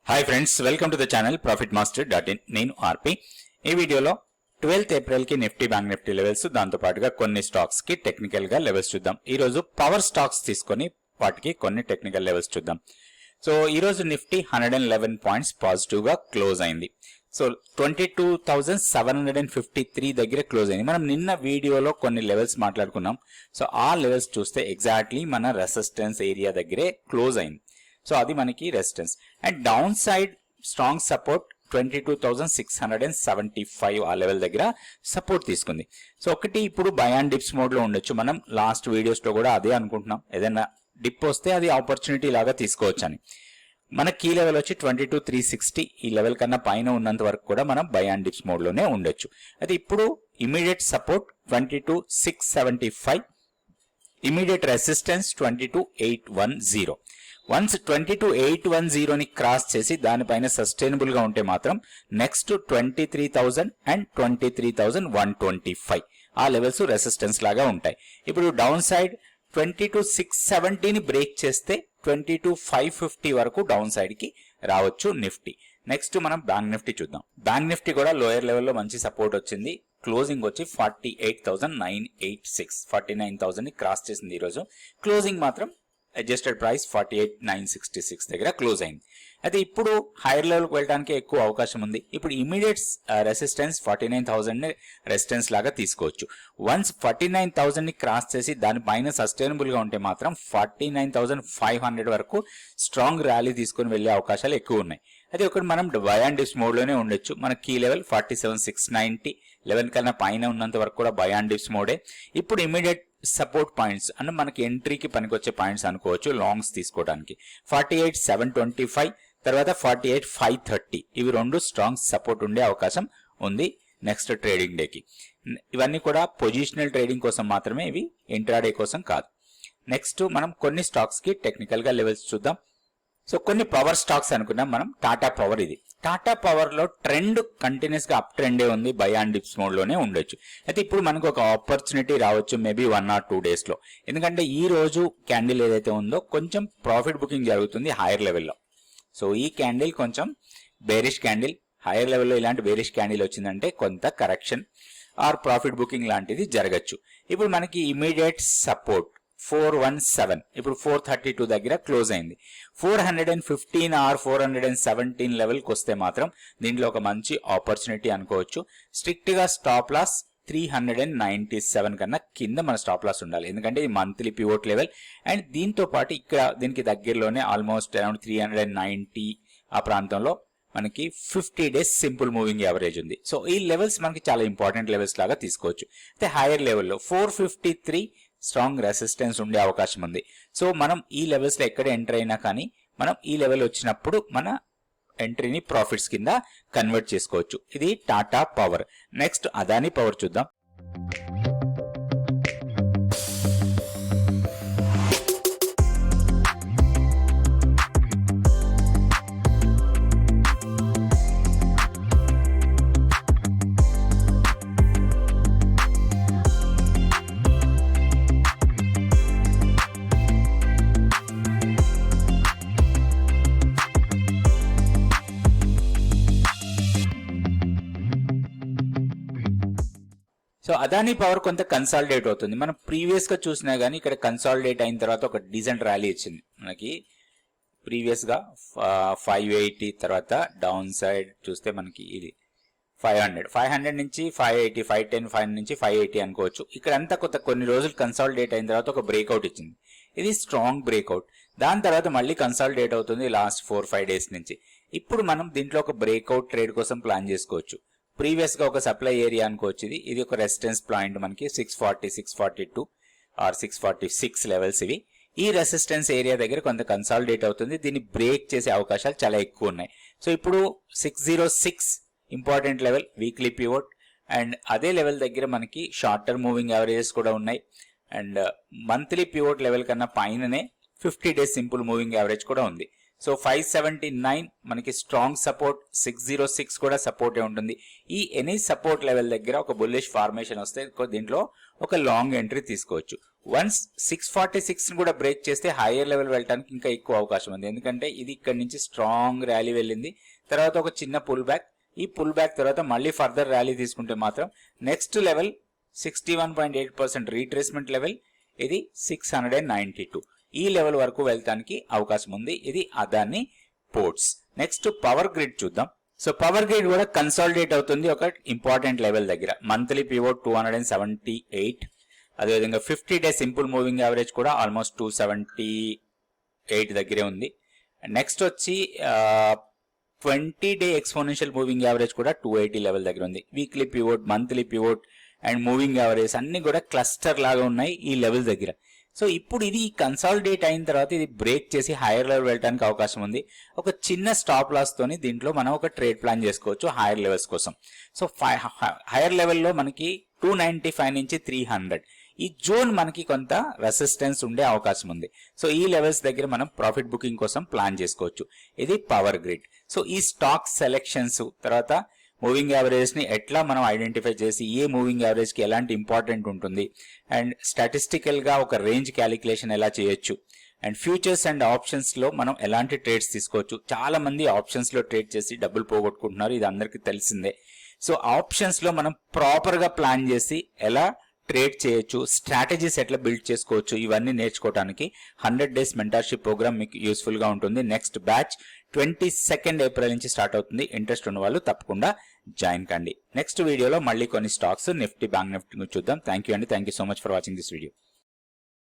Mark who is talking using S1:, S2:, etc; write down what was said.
S1: Hi friends, welcome to the channel profitmaster.in. నేను ఆర్పి. ఈ వీడియోలో 12th ఏప్రిల్ కి నిఫ్టీ బ్యాంక్ నిఫ్టీ లెవెల్స్, దాంతో పాటుగా కొన్ని స్టాక్స్ కి టెక్నికల్ గా లెవెల్స్ చూద్దాం. ఈ రోజు పవర్ స్టాక్స్ తీసుకొని వాటికి కొన్ని టెక్నికల్ లెవెల్స్ చూద్దాం. సో ఈ రోజు నిఫ్టీ 111 పాయింట్స్ పాజిటివ్ గా క్లోజ్ అయింది. సో 22,753 దగ్గర క్లోజ్ అయింది. మనం నిన్న వీడియోలో కొన్ని లెవెల్స్ మాట్లాడుకున్నాం. సో ఆ లెవెల్స్ చూస్తే ఎగ్జాక్ట్లీ మన రెసిస్టెన్స్ ఏరియా దగ్గరే క్లోజ్ అయింది. సో అది మనకి resistance. And down side strong support 22,675 ఆ లెవెల్ దగ్గర సపోర్ట్ తీసుకుంది. సో ఒకటి ఇప్పుడు బై అండ్ డిప్స్ మోడ్ లో ఉండొచ్చు. మనం లాస్ట్ వీడియోస్ లో కూడా అదే అనుకుంటున్నాం, ఏదైనా డిప్ వస్తే అది ఆపర్చునిటీ లాగా తీసుకోవచ్చు అని. మన కీ లెవెల్ వచ్చి 22,360. ఈ లెవెల్ కన్నా పైన ఉన్నంత వరకు కూడా మనం బై అండ్ డిప్స్ మోడ్ లోనే ఉండొచ్చు. అయితే ఇప్పుడు immediate support 22,675, immediate resistance 22,810. Once 22,810 ని క్రాస్ చేసి దానిపైన సస్టైనబుల్ గా ఉంటే మాత్రం నెక్స్ట్ 23,000 అండ్ 23,125 ఆ లెవెల్స్ రెసిస్టెన్స్ లాగా ఉంటాయి. ఇప్పుడు డౌన్ సైడ్ 22,670 ని బ్రేక్ చేస్తే 22,550 వరకు డౌన్ సైడ్ కి రావచ్చు నిఫ్టీ. నెక్స్ట్ మనం బ్యాంక్ నిఫ్టీ చూద్దాం. బ్యాంక్ నిఫ్టీ కూడా లోయర్ లెవెల్లో మంచి సపోర్ట్ వచ్చింది. క్లోజింగ్ వచ్చి 48,986, 49,000 ని క్రాస్ చేసింది ఈ రోజు. క్లోజింగ్ మాత్రం అడ్జస్టెడ్ ప్రైస్ 48,966 దగ్గర క్లోజ్ అయింది. అయితే ఇప్పుడు హైయర్ లెవెల్కి వెళ్ళడానికి ఎక్కువ అవకాశం ఉంది. ఇప్పుడు ఇమీడియట్ రెసిస్టెన్స్ 49,000 ని రెసిస్టెన్స్ లాగా తీసుకోవచ్చు. వన్స్ 49,000 ని క్రాస్ చేసి దానిపైన సస్టైనబుల్ గా ఉంటే మాత్రం 49,500 వరకు స్ట్రాంగ్ ర్యాలీ తీసుకుని వెళ్లే అవకాశాలు ఎక్కువ ఉన్నాయి. అది ఒకటి మనం బై అండ్ డిప్స్ మోడ్ లోనే ఉండొచ్చు. మన కీ లెవెల్ 47,690 లెవెల్ కన్నా పైన ఉన్నంత వరకు కూడా బై అండ్ డిప్స్ మోడే. ఇప్పుడు ఇమీడియట్ సపోర్ట్ పాయింట్స్ అంటే మనకి ఎంట్రీకి పనికొచ్చే పాయింట్స్ అనుకోవచ్చు లాంగ్స్ తీసుకోవడానికి. 48,725 తర్వాత 48,530 ఇవి రెండు స్ట్రాంగ్ సపోర్ట్ ఉండే అవకాశం ఉంది నెక్స్ట్ ట్రేడింగ్ డేకి. ఇవన్నీ కూడా పొజిషనల్ ట్రేడింగ్ కోసం మాత్రమే, ఇవి ఇంట్రాడే కోసం కాదు. నెక్స్ట్ మనం కొన్ని స్టాక్స్ కి టెక్నికల్ గా లెవెల్స్ చూద్దాం. సో కొన్ని పవర్ స్టాక్స్ అనుకున్నాం మనం. టాటా పవర్, ఇది టాటా పవర్ లో ట్రెండ్ కంటిన్యూస్ గా అప్ ట్రెండే ఉంది, బై అండ్ డిప్స్ మోడ్ లోనే ఉండొచ్చు. అయితే ఇప్పుడు మనకు ఒక ఆపర్చునిటీ రావచ్చు మేబీ 1 or 2 డేస్ లో. ఎందుకంటే ఈ రోజు క్యాండిల్ ఏదైతే ఉందో కొంచెం ప్రాఫిట్ బుకింగ్ జరుగుతుంది హైయర్ లెవెల్లో. సో ఈ క్యాండిల్ కొంచెం బేరిష్ క్యాండిల్, హైయర్ లెవెల్లో ఇలాంటి బేరిష్ క్యాండిల్ వచ్చిందంటే కొంత కరెక్షన్ ఆర్ ప్రాఫిట్ బుకింగ్ లాంటిది జరగచ్చు. ఇప్పుడు మనకి ఇమీడియట్ సపోర్ట్ 417, ఇప్పుడు 432 దగ్గర క్లోజ్ అయింది. 415 ఆర్ 417 లెవెల్కి వస్తే మాత్రం దీంట్లో ఒక మంచి ఆపర్చునిటీ అనుకోవచ్చు. స్ట్రిక్ట్ గా స్టాప్ లాస్ 397 కన్నా కింద మన స్టాప్ లాస్ ఉండాలి, ఎందుకంటే ఇది మంత్లీ పివోట్ లెవెల్. అండ్ దీంతో పాటు ఇక్కడ దీనికి దగ్గరలోనే ఆల్మోస్ట్ అరౌండ్ 390 ఆ ప్రాంతంలో మనకి 50 డేస్ సింపుల్ మూవింగ్ యావరేజ్ ఉంది. సో ఈ లెవెల్స్ మనకి చాలా ఇంపార్టెంట్ లెవెల్స్ లాగా తీసుకోవచ్చు. అయితే హైయర్ లెవెల్లో 453 స్ట్రాంగ్ రెసిస్టెన్స్ ఉండే అవకాశం ఉంది. సో మనం ఈ లెవెల్స్ లో ఎక్కడ ఎంటర్ అయినా కానీ మనం ఈ లెవెల్ వచ్చినప్పుడు మన ఎంట్రీని ప్రాఫిట్స్ కింద కన్వర్ట్ చేసుకోవచ్చు. ఇది Tata power. Next Adani power చూద్దాం. సో అదానీ పవర్ కొంత కన్సాలిడేట్ అవుతుంది. మనం ప్రీవియస్ గా చూసినా గానీ ఇక్కడ కన్సాలిడేట్ అయిన తర్వాత ఒక డీసెంట్ ర్యాలీ ఇచ్చింది మనకి. ప్రీవియస్ గా 580 తర్వాత డౌన్ సైడ్ చూస్తే మనకి ఇది 500 నుంచి 580, 510, 5 నుంచి 580 అనుకోవచ్చు. ఇక్కడ అంతా కొన్ని రోజులు కన్సాలిడేట్ అయిన తర్వాత ఒక బ్రేక్అవుట్ ఇచ్చింది. ఇది స్ట్రాంగ్ బ్రేక్అవుట్. దాని తర్వాత మళ్ళీ కన్సాలిడేట్ అవుతుంది లాస్ట్ 4-5 డేస్ నుంచి. ఇప్పుడు మనం దీంట్లో ఒక బ్రేక్అవుట్ ట్రేడ్ కోసం ప్లాన్ చేసుకోవచ్చు. ప్రీవియస్ గా ఒక సప్లై ఏరియా అనుకోవచ్చు. ఇది ఒక రెసిస్టెన్స్ పాయింట్ మనకి 640, 642 ఆర్ 646 లెవెల్స్ ఇవి. ఈ రెసిస్టెన్స్ ఏరియా దగ్గర కొంత కన్సాలిడేట్ అవుతుంది. దీన్ని బ్రేక్ చేసే అవకాశాలు చాలా ఎక్కువ ఉన్నాయి. సో ఇప్పుడు 606 important level, weekly pivot. And అదే లెవెల్ దగ్గర మనకి షార్ట్ టర్మ్ మూవింగ్ యావరేజెస్ కూడా ఉన్నాయి. అండ్ మంత్లీ పివోట్ లెవెల్ కన్నా పైననే 50 డేస్ సింపుల్ మూవింగ్ యావరేజ్ కూడా ఉంది. సో 579 మనకి స్ట్రాంగ్ సపోర్ట్, 606 కూడా సపోర్టే ఉంటుంది. ఈ ఎనీ సపోర్ట్ లెవెల్ దగ్గర ఒక బుల్లిష్ ఫార్మేషన్ వస్తే దీంట్లో ఒక లాంగ్ ఎంట్రీ తీసుకోవచ్చు. వన్స్ 646 కూడా బ్రేక్ చేస్తే హైయర్ లెవెల్ వెళ్ళడానికి ఇంకా ఎక్కువ అవకాశం ఉంది. ఎందుకంటే ఇది ఇక్కడ నుంచి స్ట్రాంగ్ ర్యాలీ వెళ్ళింది, తర్వాత ఒక చిన్న పుల్ బ్యాక్, ఈ పుల్ బ్యాక్ తర్వాత మళ్ళీ ఫర్దర్ ర్యాలీ తీసుకుంటే మాత్రం నెక్స్ట్ లెవెల్ 61.8% రీట్రేస్మెంట్ లెవెల్, ఇది 692. ఈ లెవెల్ వరకు వెళ్తానికి అవకాశం ఉంది. ఇది Adani ports. Next power grid చూద్దాం. సో పవర్ గ్రిడ్ కూడా కన్సాలిడేట్ అవుతుంది ఒక ఇంపార్టెంట్ లెవెల్ దగ్గర. మంత్లీ పివోట్ 278, అదేవిధంగా 50-day సింపుల్ మూవింగ్ యావరేజ్ కూడా ఆల్మోస్ట్ 278 దగ్గరే ఉంది. నెక్స్ట్ వచ్చి 20-day ఎక్స్పోనెన్షియల్ మూవింగ్ యావరేజ్ కూడా 280 లెవెల్ దగ్గర ఉంది. Weekly pivot, monthly pivot and moving average అన్ని కూడా క్లస్టర్ లాగా ఉన్నాయి ఈ లెవెల్ దగ్గర. సో ఇప్పుడు ఇది కన్సాలిడేట్ అయిన తర్వాత ఇది బ్రేక్ చేసి హైయర్ లెవెల్ వెళ్ళడానికి అవకాశం ఉంది. ఒక చిన్న స్టాప్ లాస్ తోని దీంట్లో మనం ఒక ట్రేడ్ ప్లాన్ చేసుకోవచ్చు హైయర్ లెవెల్స్ కోసం. సో హైయర్ లెవెల్లో మనకి 295 నుంచి 300 ఈ జోన్ మనకి కొంత రెసిస్టెన్స్ ఉండే అవకాశం ఉంది. సో ఈ లెవెల్స్ దగ్గర మనం ప్రాఫిట్ బుకింగ్ కోసం ప్లాన్ చేసుకోవచ్చు. ఇది పవర్ గ్రిడ్. సో ఈ స్టాక్ సెలెక్షన్స్ తర్వాత మూవింగ్ యావరేజ్ ని ఎట్లా మనం ఐడెంటిఫై చేసి ఏ మూవింగ్ యావరేజ్ కి ఎలాంటి ఇంపార్టెంట్ ఉంటుంది అండ్ స్టాటిస్టికల్ గా ఒక రేంజ్ క్యాలిక్యులేషన్ ఎలా చేయొచ్చు అండ్ ఫ్యూచర్స్ అండ్ ఆప్షన్స్ లో మనం ఎలాంటి ట్రేడ్స్ తీసుకోవచ్చు. చాలా మంది ఆప్షన్స్ లో ట్రేడ్ చేసి డబ్బులు పోగొట్టుకుంటున్నారు, ఇది అందరికీ తెలిసిందే. సో ఆప్షన్స్ లో మనం ప్రాపర్ గా ప్లాన్ చేసి ఎలా ట్రేడ్ చేయొచ్చు, స్ట్రాటజీస్ ఎట్లా బిల్డ్ చేసుకోవచ్చు, ఇవన్నీ నేర్చుకోవడానికి 100 days మెంటర్షిప్ ప్రోగ్రామ్ మీకు యూస్ఫుల్ గా ఉంటుంది. నెక్స్ట్ బ్యాచ్ 22nd April నుంచి స్టార్ట్ అవుతుంది. ఇంట్రెస్ట్ ఉన్న వాళ్ళు తప్పకుండా జాయిన్ కండి. నెక్స్ట్ వీడియోలో మళ్ళీ కొన్ని స్టాక్స్ నిఫ్టీ, బ్యాంక్ నిఫ్టీ చూద్దాం. Thank you so much for watching this video.